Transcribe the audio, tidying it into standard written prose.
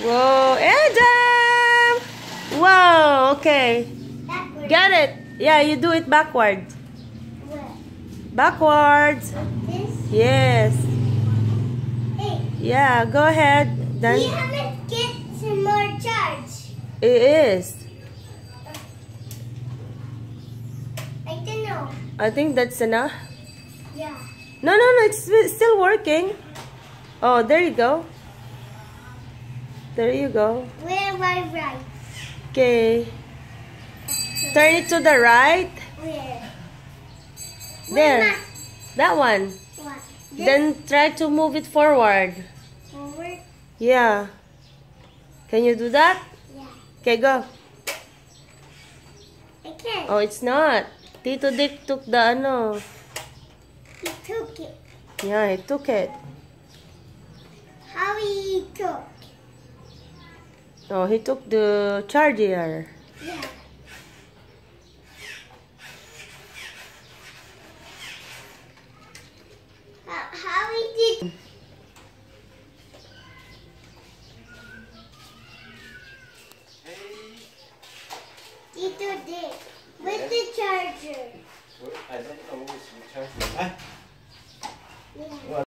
Whoa, Adam! Whoa, okay. Backward. Get it. Yeah, you do it backwards. What? Backwards. Like this? Yes. Hey, Yeah, go ahead. we Then haven't get some more charge. it is. I don't know. I think that's enough. Yeah. No, it's still working. Oh, there you go. There you go. Where am I right? Okay. Turn it to the right. Where? There. That one. What? This Then try to move it forward. forward? Yeah. Can you do that? Yeah. Okay, go. I can't. Oh, it's not. Tito Dick took the ano. He took it. Yeah, he took it. How he took? Oh, he took the charger. Yeah. How he did? Tito did with the charger. I don't know which charger. Yeah.